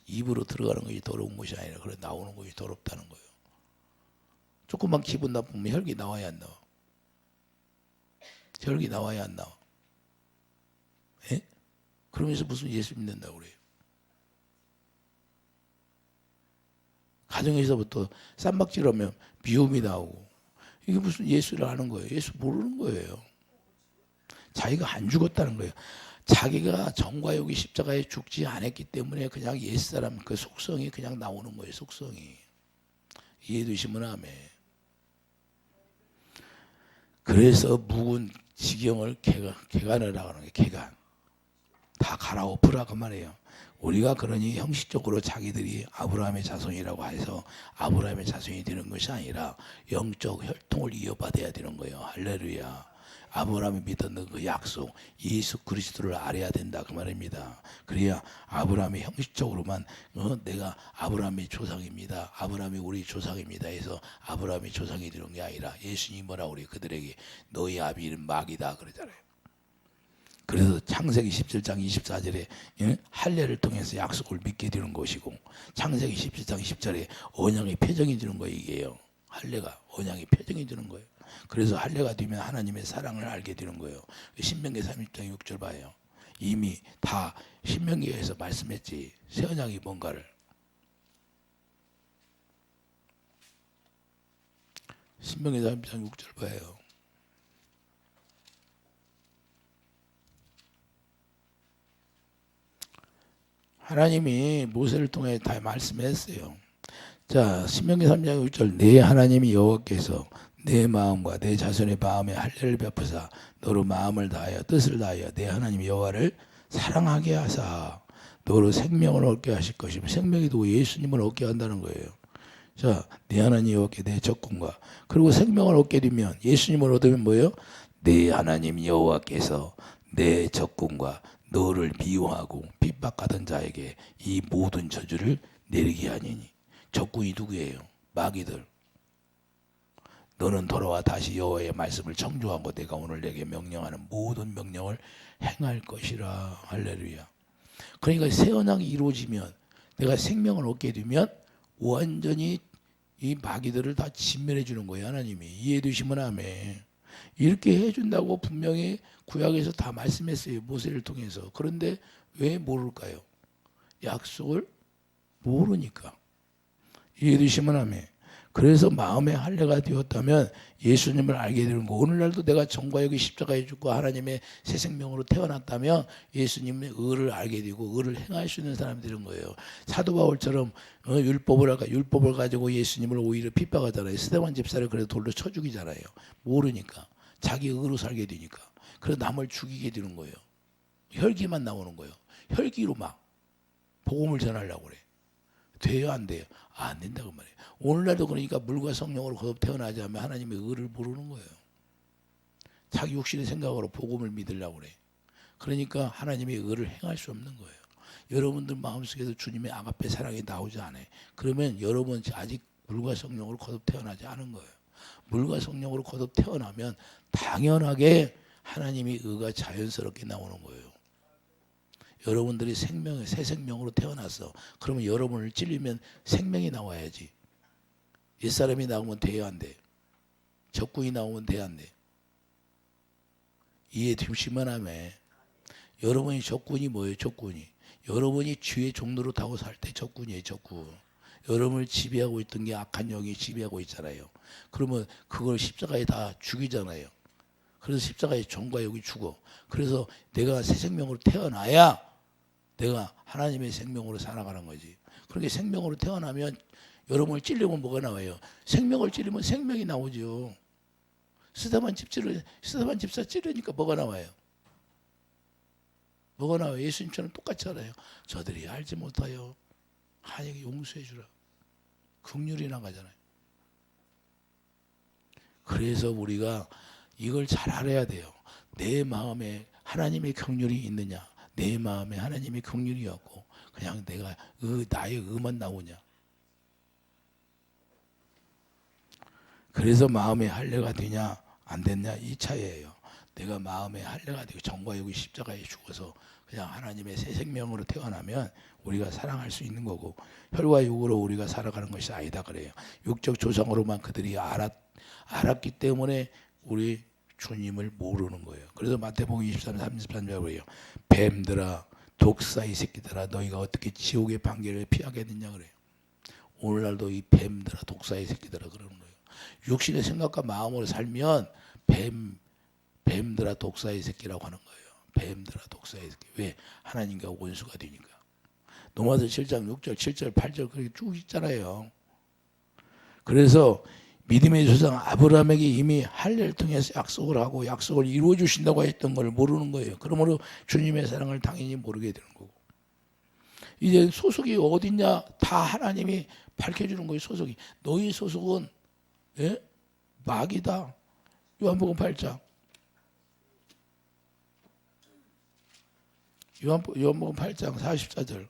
입으로 들어가는 것이 더러운 것이 아니라 그래 나오는 것이 더럽다는 거예요. 조금만 기분 나쁘면 혈기 나와야 안 나와? 혈기 나와야 안 나와? 예? 그러면서 무슨 예수 믿는다고 그래요? 가정에서부터 쌈박질하면 미움이 나오고 이게 무슨 예수를 아는 거예요? 예수 모르는 거예요. 자기가 안 죽었다는 거예요. 자기가 정과 육이 십자가에 죽지 않았기 때문에 그냥 옛사람 그 속성이 그냥 나오는 거예요. 속성이. 이해되시면 아멘. 그래서 묵은 지경을 개간을 하는 거예요. 개간. 다 갈아엎으라 그 말이에요. 우리가 그러니 형식적으로 자기들이 아브라함의 자손이라고 해서 아브라함의 자손이 되는 것이 아니라 영적 혈통을 이어받아야 되는 거예요. 할렐루야. 아브라함이 믿었던 그 약속 예수 그리스도를 알아야 된다 그 말입니다. 그래야 아브라함이 형식적으로만 내가 아브라함의 조상입니다. 아브라함이 우리 조상입니다 해서 아브라함의 조상이 되는 게 아니라 예수님이 뭐라고 그래요? 그들에게 너희 아비는 마귀다 그러잖아요. 그래서 창세기 17장 24절에 할례를 통해서 약속을 믿게 되는 것이고 창세기 17장 10절에 언약의 표정이 되는 거예요. 이게요. 할례가 언약의 표정이 되는 거예요. 그래서 할례가 되면 하나님의 사랑을 알게 되는 거예요. 신명기 30장 6절 봐요. 이미 다 신명기에서 말씀했지. 새 언약이 뭔가를. 신명기 30장 6절 봐요. 하나님이 모세를 통해 다 말씀했어요. 자, 신명기 3장 6절 내 하나님이 여호와께서 내 마음과 내 자손의 마음에 할례를 베푸사 너로 마음을 다하여 뜻을 다하여 내 하나님 여호와를 사랑하게 하사 너로 생명을 얻게 하실 것이며 생명이 누구 예수님을 얻게 한다는 거예요. 자, 내 하나님 여호와께 내 적군과 그리고 생명을 얻게 되면 예수님을 얻으면 뭐예요? 내 하나님 여호와께서 내 적군과 너를 미워하고 핍박하던 자에게 이 모든 저주를 내리게 하니니. 적군이 누구예요? 마귀들. 너는 돌아와 다시 여호와의 말씀을 청조하고 내가 오늘 내게 명령하는 모든 명령을 행할 것이라. 할렐루야. 그러니까 새 언약이 이루어지면 내가 생명을 얻게 되면 완전히 이 마귀들을 다 진멸해 주는 거예요. 하나님이. 이해되시면 아멘. 이렇게 해준다고 분명히 구약에서 다 말씀했어요. 모세를 통해서. 그런데 왜 모를까요? 약속을 모르니까. 이해되시면 아멘. 그래서 마음의 할례가 되었다면 예수님을 알게 되는 거. 오늘날도 내가 정과 육이 십자가에 죽고 하나님의 새 생명으로 태어났다면 예수님의 의를 알게 되고 의를 행할 수 있는 사람이 되는 거예요. 사도 바울처럼 율법을 가지고 예수님을 오히려 핍박하잖아요. 스데반 집사를 그래도 돌로 쳐 죽이잖아요. 모르니까. 자기 의로 살게 되니까. 그래서 남을 죽이게 되는 거예요. 혈기만 나오는 거예요. 혈기로 막 복음을 전하려고 그래. 돼요 안 돼요? 안 된다고 말이에요. 오늘날도 그러니까 물과 성령으로 거듭 태어나지 않으면 하나님의 의를 모르는 거예요. 자기 욕심의 생각으로 복음을 믿으려고 그래. 그러니까 하나님의 의를 행할 수 없는 거예요. 여러분들 마음속에도 주님의 아가페 사랑이 나오지 않아요. 그러면 여러분 아직 물과 성령으로 거듭 태어나지 않은 거예요. 물과 성령으로 거듭 태어나면 당연하게 하나님의 의가 자연스럽게 나오는 거예요. 여러분들이 새 생명으로 태어났어. 그러면 여러분을 찔리면 생명이 나와야지. 옛사람이 나오면 돼야 안 돼. 적군이 나오면 돼야 안 돼. 이해 주시면 하면 여러분이 적군이 뭐예요? 적군이. 여러분이 죄의 종로로 타고 살 때 적군이에요. 적군. 여러분을 지배하고 있던 게 악한 영이 지배하고 있잖아요. 그러면 그걸 십자가에 다 죽이잖아요. 그래서 십자가에 종과 영이 죽어. 그래서 내가 새 생명으로 태어나야 내가 하나님의 생명으로 살아가는 거지. 그렇게 생명으로 태어나면 여러분을 찔리면 뭐가 나와요? 생명을 찔리면 생명이 나오죠. 스데반 집사 찌르니까 뭐가 나와요? 뭐가 나와요? 예수님처럼 똑같이 알아요. 저들이 알지 못하여 하나님께 용서해 주라. 긍휼이 나가잖아요. 그래서 우리가 이걸 잘 알아야 돼요. 내 마음에 하나님의 긍휼이 있느냐, 내 마음에 하나님의 긍휼이 없고 그냥 내가 나의 의만 나오냐. 그래서 마음에 할례가 되냐 안 됐냐 이 차이예요. 내가 마음에 할례가 되고 정과 육이 십자가에 죽어서 그냥 하나님의 새 생명으로 태어나면 우리가 사랑할 수 있는 거고, 혈과 육으로 우리가 살아가는 것이 아니다 그래요. 육적 조상으로만 그들이 알았기 때문에 우리 주님을 모르는 거예요. 그래서 마태복음 23, 33절에 보여요. 뱀들아 독사의 새끼들아 너희가 어떻게 지옥의 판결을 피하겠느냐 그래요. 오늘날도 이 뱀들아 독사의 새끼들아 그러는 거예요. 육신의 생각과 마음으로 살면 뱀들아 독사의 새끼라고 하는 거예요. 뱀들아 독사의 새끼. 왜? 하나님과 원수가 되니까. 로마서 7장 6절 7절 8절 그렇게 쭉 있잖아요. 그래서 믿음의 조상 아브라함에게 이미 할례를 통해서 약속을 하고 약속을 이루어 주신다고 했던 걸 모르는 거예요. 그러므로 주님의 사랑을 당연히 모르게 되는 거고, 이제 소속이 어딨냐 다 하나님이 밝혀주는 거예요. 소속이 너희 소속은 마귀다. 요한복음 8장 요한복음 8장 44절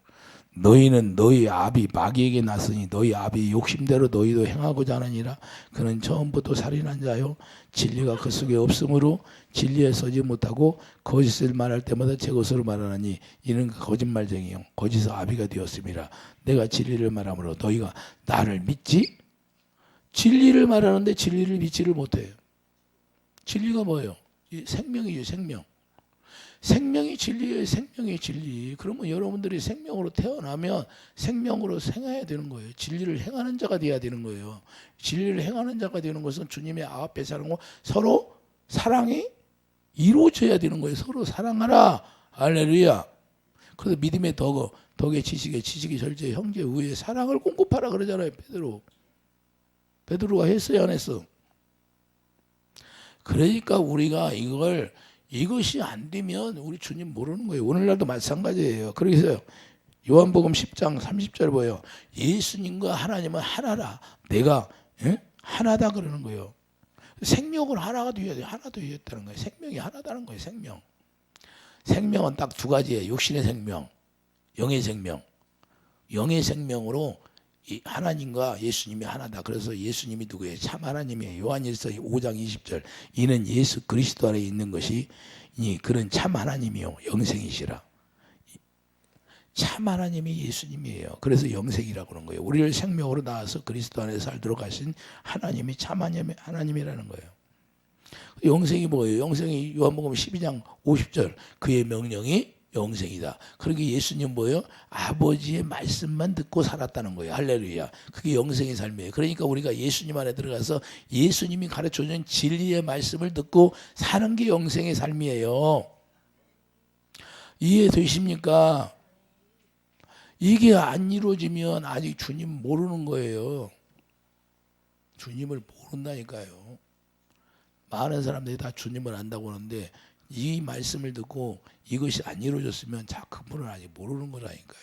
너희는 너희 아비 마귀에게 났으니 너희 아비 욕심대로 너희도 행하고자 하느니라. 그는 처음부터 살인한 자요 진리가 그 속에 없으므로 진리에 서지 못하고 거짓을 말할 때마다 제 것으로 말하나니 이는 거짓말쟁이요 거짓의 아비가 되었음이라. 내가 진리를 말하므로 너희가 나를 믿지? 진리를 말하는데 진리를 믿지를 못해요. 진리가 뭐예요? 이 생명이죠. 생명이 진리예요. 생명이 진리. 그러면 여러분들이 생명으로 태어나면 생명으로 생해야 되는 거예요. 진리를 행하는 자가 돼야 되는 거예요. 진리를 행하는 자가 되는 것은 주님의 앞에 사랑하고 서로 사랑이 이루어져야 되는 거예요. 서로 사랑하라. 할렐루야. 그래서 믿음의 덕의 지식의 절제 형제 우애 사랑을 공급하라 그러잖아요. 베드로가 했어요 안 했어? 그러니까 우리가 이것이 안 되면 우리 주님 모르는 거예요. 오늘날도 마찬가지예요. 그래서 요한복음 10장 30절 보여요. 예수님과 하나님은 하나라. 내가 하나다 그러는 거예요. 생명은 하나가 되어야 돼. 하나 되었다는 거예요. 생명이 하나다는 거예요. 생명은 딱 두 가지예요. 육신의 생명, 영의 생명. 영의 생명으로 하나님과 예수님이 하나다. 그래서 예수님이 누구예요? 참 하나님이에요. 요한일서 5장 20절 이는 예수 그리스도 안에 있는 것이 그는 참 하나님이요 영생이시라. 참 하나님이 예수님이에요. 그래서 영생이라고 하는 거예요. 우리를 생명으로 낳아서 그리스도 안에 살도록 하신 하나님이 참 하나님이라는 거예요. 영생이 뭐예요? 영생이 요한복음 12장 50절 그의 명령이 영생이다. 그러게 예수님 뭐예요? 아버지의 말씀만 듣고 살았다는 거예요. 할렐루야. 그게 영생의 삶이에요. 그러니까 우리가 예수님 안에 들어가서 예수님이 가르쳐준 진리의 말씀을 듣고 사는 게 영생의 삶이에요. 이해되십니까? 이게 안 이루어지면 아직 주님 모르는 거예요. 주님을 모른다니까요. 많은 사람들이 다 주님을 안다고 하는데 이 말씀을 듣고 이것이 안 이루어졌으면 그분은 아직 모르는 거라니까요.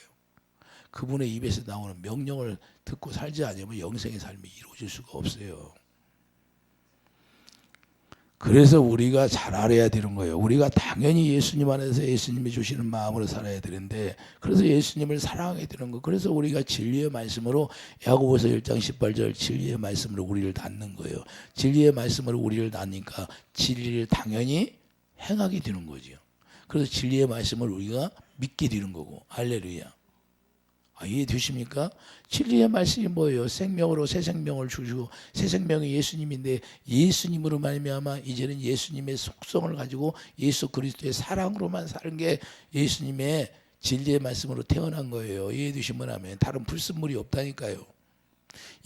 그분의 입에서 나오는 명령을 듣고 살지 않으면 영생의 삶이 이루어질 수가 없어요. 그래서 우리가 잘 알아야 되는 거예요. 우리가 당연히 예수님 안에서 예수님이 주시는 마음으로 살아야 되는데 그래서 예수님을 사랑하게 되는 거. 그래서 우리가 진리의 말씀으로 야고보서 1장 18절 진리의 말씀으로 우리를 닫는 거예요. 진리의 말씀으로 우리를 닫으니까 진리를 당연히 행하게 되는 거죠. 그래서 진리의 말씀을 우리가 믿게 되는 거고. 할렐루야. 이해되십니까? 진리의 말씀이 뭐예요? 생명으로 새 생명을 주시고 새 생명이 예수님인데 예수님으로 말미암아 이제는 예수님의 속성을 가지고 예수 그리스도의 사랑으로만 사는 게 예수님의 진리의 말씀으로 태어난 거예요. 이해되시면 하면 다른 불순물이 없다니까요.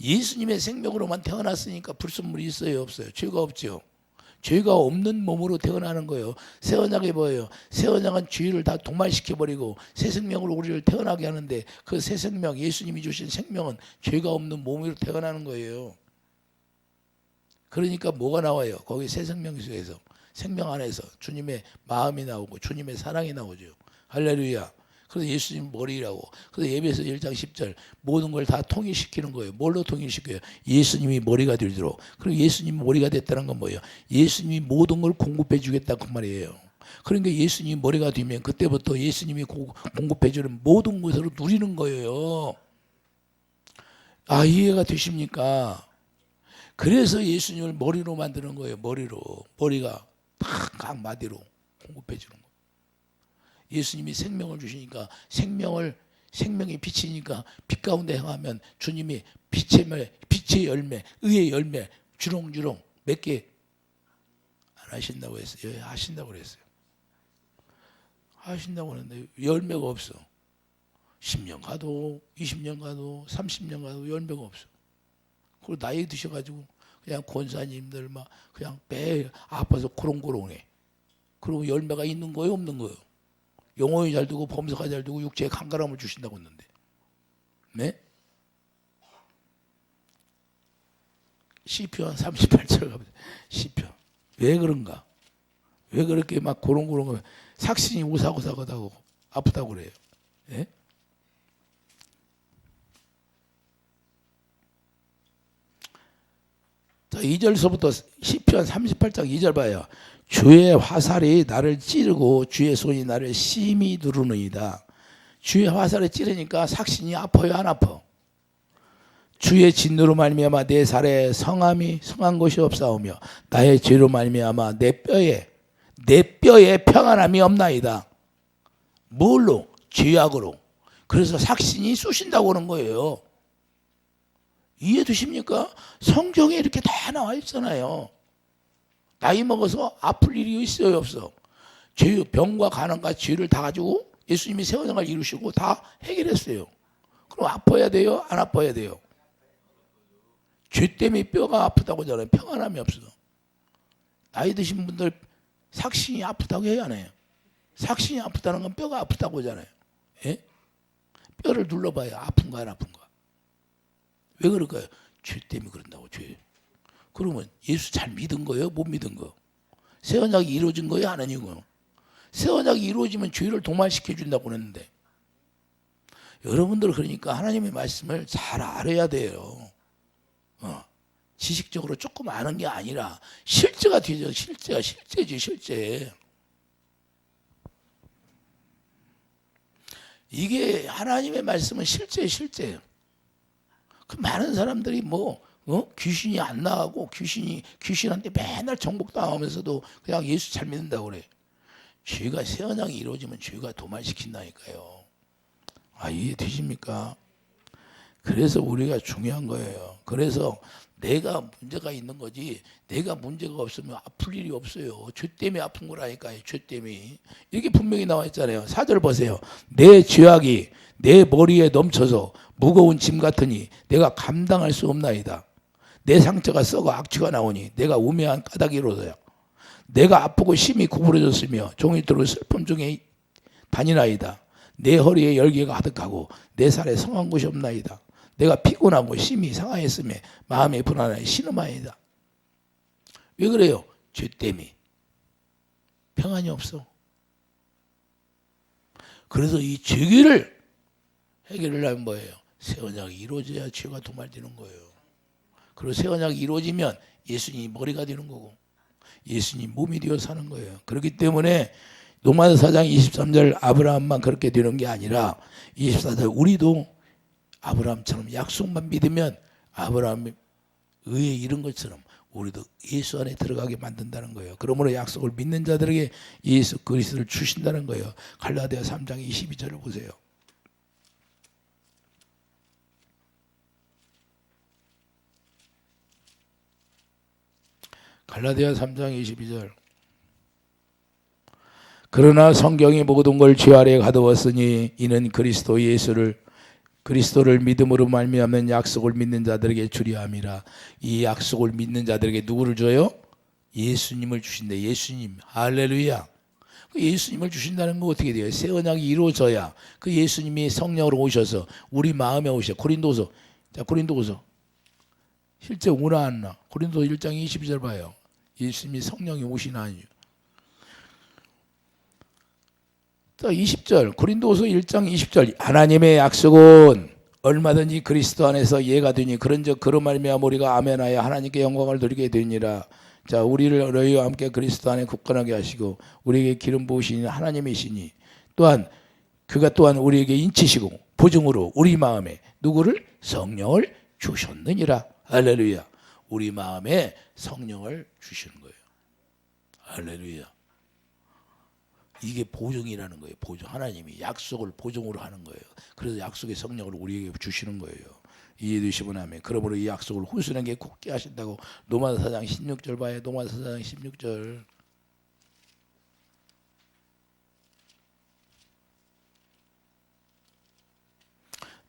예수님의 생명으로만 태어났으니까 불순물이 있어요, 없어요? 죄가 없죠. 죄가 없는 몸으로 태어나는 거예요. 새 언약이 뭐예요? 새 언약은 죄를 다 동말시켜버리고 새 생명으로 우리를 태어나게 하는데 그 새 생명, 예수님이 주신 생명은 죄가 없는 몸으로 태어나는 거예요. 그러니까 뭐가 나와요? 거기 새 생명 속에서, 생명 안에서 주님의 마음이 나오고 주님의 사랑이 나오죠. 할렐루야. 그래서 예수님 머리라고. 그래서 예배에서 1장 10절 모든 걸 다 통일시키는 거예요. 뭘로 통일시켜요? 예수님이 머리가 되도록. 그리고 예수님이 머리가 됐다는 건 뭐예요? 예수님이 모든 걸 공급해 주겠다 그 말이에요. 그러니까 예수님이 머리가 되면 그때부터 예수님이 공급해 주는 모든 것으로 누리는 거예요. 이해가 되십니까? 그래서 예수님을 머리로 만드는 거예요. 머리가 각 마디로 공급해 주는 거예요. 예수님이 생명을 주시니까 생명이 빛이니까 빛 가운데 행하면 주님이 빛의 열매, 의의 열매 주렁주렁 몇 개 안 하신다고 했어요. 하신다고 그랬어요. 하신다고 했는데 열매가 없어. 10년 가도 20년 가도 30년 가도 열매가 없어. 그리고 나이 드셔가지고 그냥 권사님들 막 그냥 배 아파서 고롱고롱해. 그리고 열매가 있는 거예요, 없는 거예요? 영혼이 잘 되고 범사가 잘 되고 육체에 강건함을 주신다고 했는데, 네? 시편 38절 가보세요. 시편 왜 그런가? 왜 그렇게 막 고롱고롱 삭신이 오사오사하다고 아프다고 그래요? 네? 자, 2절서부터 시편 38장 2절 봐요. 주의 화살이 나를 찌르고 주의 손이 나를 심히 누르느이다. 주의 화살이 찌르니까 삭신이 아파요, 안 아파? 주의 진노로 말미암아 내 살에 성한 곳이 없사오며 나의 죄로 말미암아 내 뼈에 평안함이 없나이다. 뭘로? 죄악으로. 그래서 삭신이 쑤신다고 하는 거예요. 이해되십니까? 성경에 이렇게 다 나와 있잖아요. 나이 먹어서 아플 일이 있어요, 없어? 병과 가난과 죄를 다 가지고 예수님이 새 언약을 이루시고 다 해결했어요. 그럼 아파야 돼요? 안 아파야 돼요? 죄 때문에 뼈가 아프다고 하잖아요. 평안함이 없어. 나이 드신 분들 삭신이 아프다고 해야 안 해요? 삭신이 아프다는 건 뼈가 아프다고 하잖아요. 예? 뼈를 눌러봐야 아픈가 안 아픈가. 왜 그럴까요? 죄 때문에 그런다고. 죄. 그러면 예수 잘 믿은 거예요? 못 믿은 거? 새 언약이 이루어진 거예요? 안 아니고요? 새 언약이 이루어지면 죄를 동말시켜 준다고 했는데, 여러분들 그러니까 하나님의 말씀을 잘 알아야 돼요. 지식적으로 조금 아는 게 아니라 실제가 되죠. 실제지 실제. 이게 하나님의 말씀은 실제예요. 그 많은 사람들이 귀신이 안 나가고 귀신한테 맨날 정복당하면서도 그냥 예수 잘 믿는다고 그래. 죄가 새 언약이 이루어지면 죄가 도말시킨다니까요. 이해되십니까? 그래서 우리가 중요한 거예요. 그래서 내가 문제가 있는 거지 내가 문제가 없으면 아플 일이 없어요. 죄 때문에 아픈 거라니까요. 죄 때문에. 이렇게 분명히 나와 있잖아요. 4절 보세요. 내 죄악이 내 머리에 넘쳐서 무거운 짐 같으니 내가 감당할 수 없나이다. 내 상처가 썩어 악취가 나오니 내가 우매한 까닭이로서야. 내가 아프고 심히 구부러졌으며 종일토록 슬픔 중에 다니나이다. 내 허리에 열기가 가득하고 내 살에 성한 곳이 없나이다. 내가 피곤하고 심히 상하였으며 마음이 불안하여 신음하이다. 왜 그래요? 죄 때문에. 평안이 없어. 그래서 이 죄를 해결을 하면 뭐예요? 새 언약이 이루어져야 죄가 도말되는 거예요. 그리고 새 언약이 이루어지면 예수님이 머리가 되는 거고 예수님 몸이 되어 사는 거예요. 그렇기 때문에 로마서 4장 23절 아브라함만 그렇게 되는 게 아니라 24절 우리도 아브라함처럼 약속만 믿으면 아브라함이 의에 이른 것처럼 우리도 예수 안에 들어가게 만든다는 거예요. 그러므로 약속을 믿는 자들에게 예수 그리스도를 주신다는 거예요. 갈라디아 3장 22절을 보세요. 갈라디아 3장 22절. 그러나 성경이 모든 걸 죄 아래 가두었으니 이는 그리스도를 믿음으로 말미암는 약속을 믿는 자들에게 주려 함이라. 이 약속을 믿는 자들에게 누구를 줘요? 예수님을 주신다. 예수님. 할렐루야. 예수님을 주신다는 거 어떻게 돼요? 새 언약이 이루어져야 그 예수님이 성령으로 오셔서 우리 마음에 오셔. 고린도서. 자, 고린도서. 실제 오나 안 나? 고린도서 1장 22절 봐요. 예수님이 성령이 오시나니. 자, 20절. 고린도서 1장 20절. 하나님의 약속은 얼마든지 그리스도 안에서 예가 되니 그런즉 그로 말미암아 우리가 아멘하여 하나님께 영광을 돌리게 되니라. 자, 우리를 너희와 함께 그리스도 안에 굳건하게 하시고 우리에게 기름 부으시니 하나님이시니 또한 그가 또한 우리에게 인치시고 보증으로 우리 마음에 누구를? 성령을 주셨느니라. 할렐루야. 우리 마음에 성령을 주시는 거예요. 할렐루야. 이게 보증이라는 거예요. 보증. 하나님이 약속을 보증으로 하는 거예요. 그래서 약속의 성령을 우리에게 주시는 거예요. 이해되시면 아멘. 그러므로 이 약속을 후손에게 굳게 하신다고 로마서 4장 16절 봐요. 로마서 4장 16절.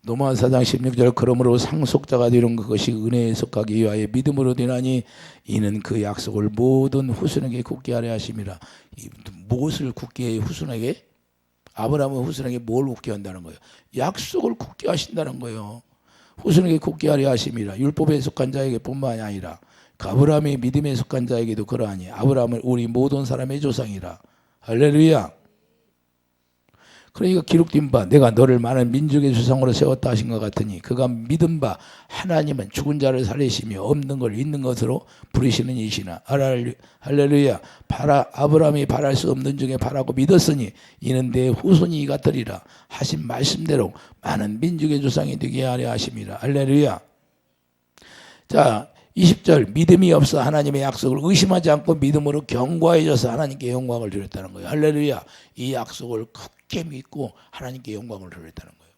로마서 4장 16절. 그러므로 상속자가 되는 그것이 은혜에 속하기 위하여 믿음으로 되나니 이는 그 약속을 모든 후손에게 굳게 하려 하심이라. 무엇을 굳게 해요? 후손에게? 아브라함은 후손에게 뭘 굳게 한다는 거예요? 약속을 굳게 하신다는 거예요. 후손에게 굳게 하려 하심이라. 율법에 속한 자에게 뿐만이 아니라 아브라함이 믿음에 속한 자에게도 그러하니 아브라함은 우리 모든 사람의 조상이라. 할렐루야. 그러니까 기록된 바 내가 너를 많은 민족의 조상으로 세웠다 하신 것 같으니 그가 믿은 바 하나님은 죽은 자를 살리시며 없는 걸 있는 것으로 부르시는 이시나. 할렐루야. 아브라함이 바랄 수 없는 중에 바라고 믿었으니 이는 내 후손이 같으리라 하신 말씀대로 많은 민족의 조상이 되게 하려 하심이라. 할렐루야. 자, 20절. 믿음이 없어 하나님의 약속을 의심하지 않고 믿음으로 견고해져서 하나님께 영광을 드렸다는 거예요. 할렐루야. 이 약속을 굳게 믿고 하나님께 영광을 드렸다는 거예요.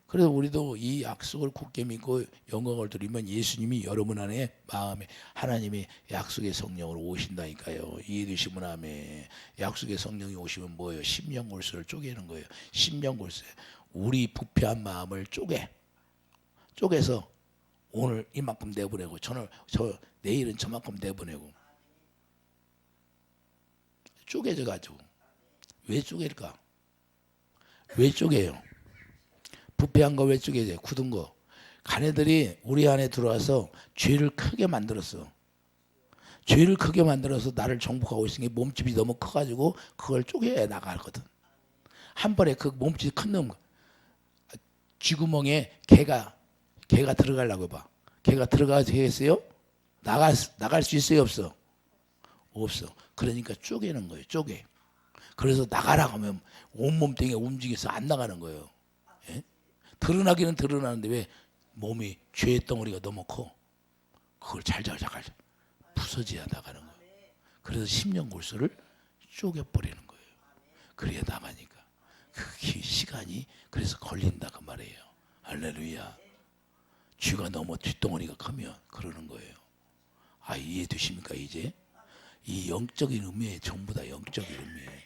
그래서 우리도 이 약속을 굳게 믿고 영광을 드리면 예수님이 여러분 안에 마음에 하나님의 약속의 성령으로 오신다니까요. 이해되시면 아멘. 약속의 성령이 오시면 뭐예요? 심령골수를 쪼개는 거예요. 심령골수. 우리 부패한 마음을 쪼개서 오늘 이만큼 내보내고 내일은 저만큼 내보내고 쪼개져 가지고. 왜 쪼갤까? 왜 쪼개요? 부패한 거 왜 쪼개져요? 굳은 거. 가네들이 우리 안에 들어와서 죄를 크게 만들었어. 죄를 크게 만들어서 나를 정복하고 있으니 몸집이 너무 커가지고 그걸 쪼개야 나가거든. 한 번에 그 몸집이 큰 놈 쥐구멍에 개가 들어가려고 봐. 개가 들어가도 되겠어요? 나갈 수 있어요? 없어? 없어. 그러니까 쪼개는 거예요. 쪼개. 그래서 나가라고 하면 온몸뚱이 움직여서 안 나가는 거예요. 예? 드러나기는 드러나는데 왜 몸이 죄의 덩어리가 너무 커. 그걸 잘 부서져야 나가는 거예요. 그래서 심령골수를 쪼개버리는 거예요. 그래야 나가니까. 그게 시간이 그래서 걸린다 그 말이에요. 할렐루야. 쥐가 너무 뒷덩어리가 크면 그러는 거예요. 아, 이해되십니까 이제? 이 영적인 의미에 전부 다 영적인 의미에.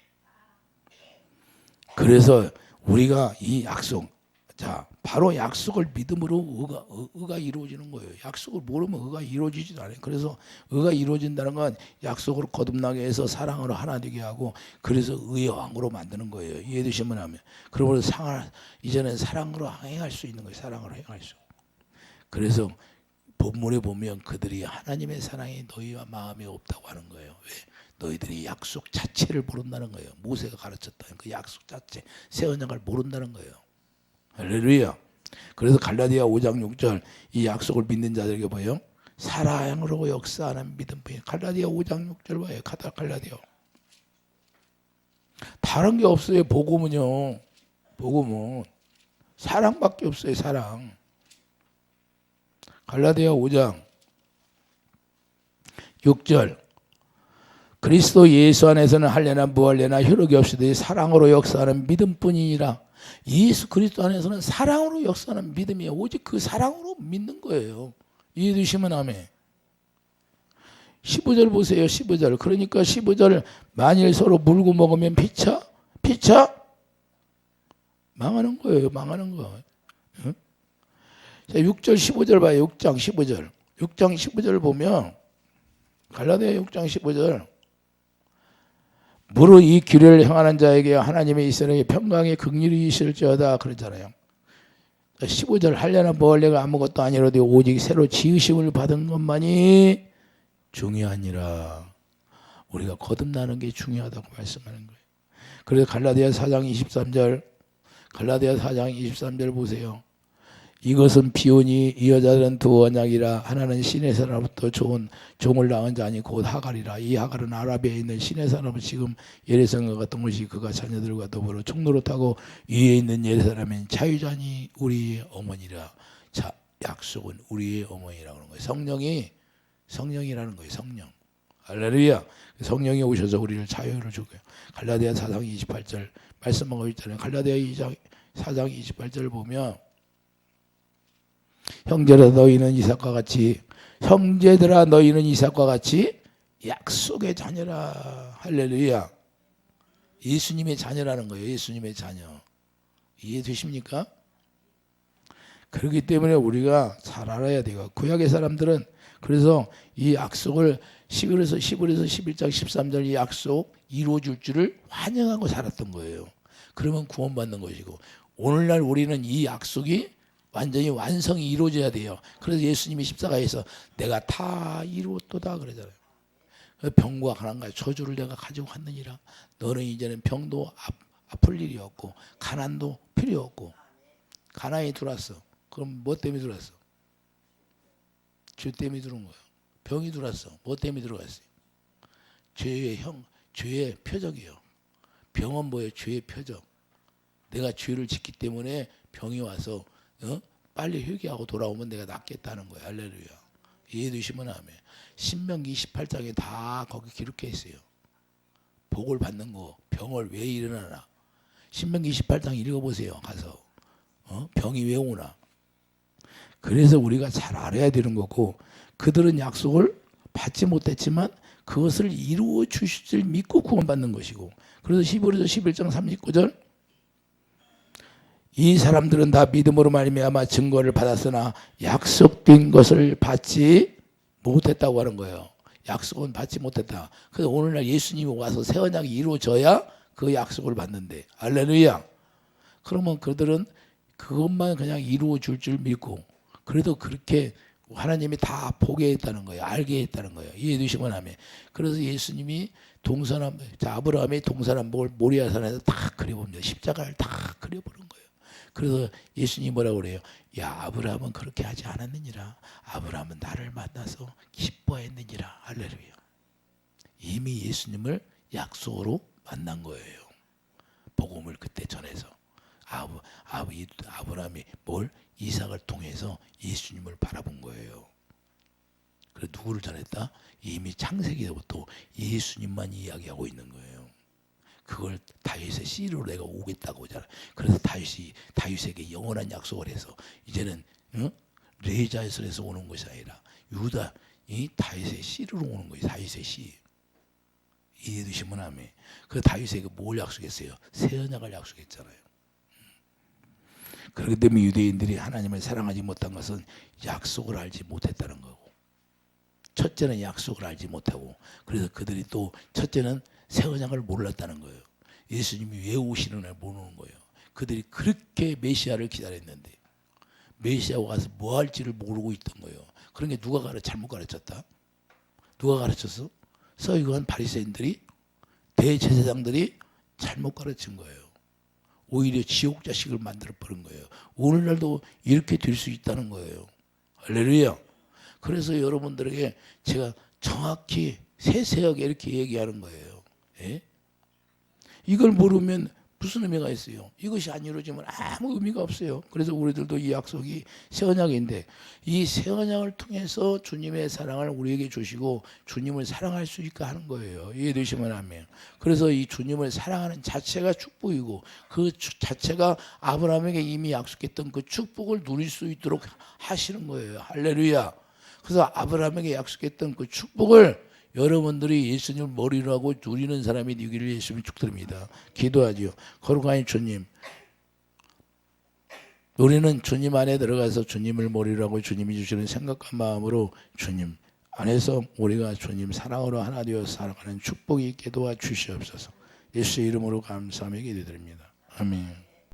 그래서 우리가 이 약속, 자, 바로 약속을 믿음으로 의가 이루어지는 거예요. 약속을 모르면 의가 이루어지지도 않아요. 그래서 의가 이루어진다는 건 약속으로 거듭나게 해서 사랑으로 하나 되게 하고 그래서 의의 왕으로 만드는 거예요. 이해되시면 하면. 그러므로 이제는 사랑으로 행할 수 있는 거예요. 사랑으로 행할 수. 그래서 본문에 보면 그들이 하나님의 사랑이 너희와 마음에 없다고 하는 거예요. 왜? 너희들이 약속 자체를 모른다는 거예요. 모세가 가르쳤다는 그 약속 자체, 새 언약을 모른다는 거예요. 할렐루야. 그래서 갈라디아 5장 6절 이 약속을 믿는 자들에게 뭐예요? 사랑으로 역사하는 믿음. 갈라디아 5장 6절 봐요. 갈라디아. 다른 게 없어요. 복음은요. 복음은 사랑밖에 없어요. 사랑. 갈라디아 5장 6절 그리스도 예수 안에서는 할례나 무할례나 효력이 없이도 사랑으로 역사하는 믿음뿐이니라. 예수 그리스도 안에서는 사랑으로 역사하는 믿음이에요. 오직 그 사랑으로 믿는 거예요. 이해되시면 아멘. 15절 보세요. 15절. 그러니까 15절 만일 서로 물고 먹으면 피차? 망하는 거예요. 망하는 거. 응? 자, 6절 15절 봐요. 6장 15절. 6장 15절 보면 갈라디아 6장 15절 무릇 이 길을 행하는 자에게 하나님의 이스라엘의 평강의 긍휼이 있을지어다 그랬잖아요. 15절 할례나 무할례가 아무것도 아니라도 오직 새로 지으심을 받은 것만이 중요하니라. 우리가 거듭나는 게 중요하다고 말씀하는 거예요. 그래서 갈라디아 4장 23절 보세요. 이것은 비오니 이 여자들은 두 언약이라 하나는 신의 사람부터 좋은 종을 낳은 자니 곧 하갈이라. 이 하갈은 아라비아에 있는 신의 사람은 지금 예레성과 같은 것이 그가 자녀들과 더불어 총노릇 하고 위에 있는 예레사람은 자유자니 우리의 어머니라. 자, 약속은 우리의 어머니라고 하는 거예요. 성령이라는 거예요. 성령. 할렐루야. 성령이 오셔서 우리를 자유를 주고요. 갈라디아 4장 28절 말씀하고 있잖아요. 갈라디아 4장 28절 보면 형제들아 너희는 이삭과 같이 약속의 자녀라. 할렐루야. 예수님의 자녀라는 거예요. 예수님의 자녀. 이해되십니까? 그렇기 때문에 우리가 잘 알아야 돼요. 구약의 사람들은 그래서 이 약속을 11에서 11장 13절 이 약속 이루어질 줄을 환영하고 살았던 거예요. 그러면 구원받는 것이고 오늘날 우리는 이 약속이 완전히 완성이 이루어져야 돼요. 그래서 예수님이 십자가에서 내가 다 이루었도다 그러잖아요. 병과 가난과 저주를 내가 가지고 왔느니라. 너는 이제는 병도 아플 일이 없고 가난도 필요 없고. 가난이 들어왔어. 그럼 뭐 때문에 들어왔어? 죄 때문에 들어온 거예요. 병이 들어왔어. 뭐 때문에 들어갔어요? 죄의 표적이에요. 병은 뭐예요? 죄의 표적. 내가 죄를 짓기 때문에 병이 와서 빨리 회개하고 돌아오면 내가 낫겠다는 거예요. 할렐루야. 이해되시면 아멘. 신명기 28장에 다 거기 기록해 있어요. 복을 받는 거, 병을 왜 일어나나. 신명기 28장 읽어보세요. 가서. 병이 왜 오나. 그래서 우리가 잘 알아야 되는 거고 그들은 약속을 받지 못했지만 그것을 이루어 주실 줄 믿고 구원받는 것이고 그래서 11에서 11장 39절 이 사람들은 다 믿음으로 말미암아 증거를 받았으나 약속된 것을 받지 못했다고 하는 거예요. 약속은 받지 못했다. 그래서 오늘날 예수님이 와서 새 언약이 이루어져야 그 약속을 받는데 할렐루야. 그러면 그들은 그것만 그냥 이루어 줄 줄 믿고 그래도 그렇게 하나님이 다 보게 했다는 거예요. 알게 했다는 거예요. 이해되시면 아멘. 그래서 예수님이 아브라함이 동서남 모리아산에서 다 그려봅니다. 십자가를 다 그려보는 거예요. 그래서 예수님이 뭐라고 그래요? 야 아브라함은 그렇게 하지 않았느니라. 아브라함은 나를 만나서 기뻐했느니라. 할렐루야. 이미 예수님을 약속으로 만난 거예요. 복음을 그때 전해서 아브라함이 이삭을 통해서 예수님을 바라본 거예요. 그래 누구를 전했다? 이미 창세기부터 예수님만 이야기하고 있는 거예요. 그걸 다윗의 씨로 내가 오겠다고 하잖아요. 그래서 다윗에게 영원한 약속을 해서 이제는 레자에서 오는 것이 아니라 유다 이 다윗의 씨로 오는 거예요. 다윗의 씨. 이해되시면 아멘. 그 다윗에게 뭘 약속했어요? 새 언약을 약속했잖아요. 그렇기 때문에 유대인들이 하나님을 사랑하지 못한 것은 약속을 알지 못했다는 거고 첫째는 약속을 알지 못하고 그래서 그들이 또 첫째는 새 언약을 몰랐다는 거예요. 예수님이 왜 오시는 날 모르는 거예요. 그들이 그렇게 메시아를 기다렸는데 메시아가 와서 뭐 할지를 모르고 있던 거예요. 그러니까 누가 잘못 가르쳤다? 누가 가르쳤어? 서기관 바리새인들이 대제사장들이 잘못 가르친 거예요. 오히려 지옥 자식을 만들어 버린 거예요. 오늘날도 이렇게 될 수 있다는 거예요. 할렐루야. 그래서 여러분들에게 제가 정확히 세세하게 이렇게 얘기하는 거예요. 예? 이걸 모르면 무슨 의미가 있어요? 이것이 안 이루어지면 아무 의미가 없어요. 그래서 우리들도 이 약속이 새 언약인데 이 새 언약을 통해서 주님의 사랑을 우리에게 주시고 주님을 사랑할 수 있게 하는 거예요. 이해되시면 아멘. 그래서 이 주님을 사랑하는 자체가 축복이고 그 자체가 아브라함에게 이미 약속했던 그 축복을 누릴 수 있도록 하시는 거예요. 할렐루야. 그래서 아브라함에게 약속했던 그 축복을 여러분들이 예수님을 머리로 하고 누리는 사람이 되기를 예수님 축드립니다. 기도하지요. 거룩하신 주님, 우리는 주님 안에 들어가서 주님을 머리로 하고 주님이 주시는 생각과 마음으로 주님 안에서 우리가 주님 사랑으로 하나 되어 살아가는 축복이 있게 도와주시옵소서. 예수의 이름으로 감사하며 기도드립니다. 아멘.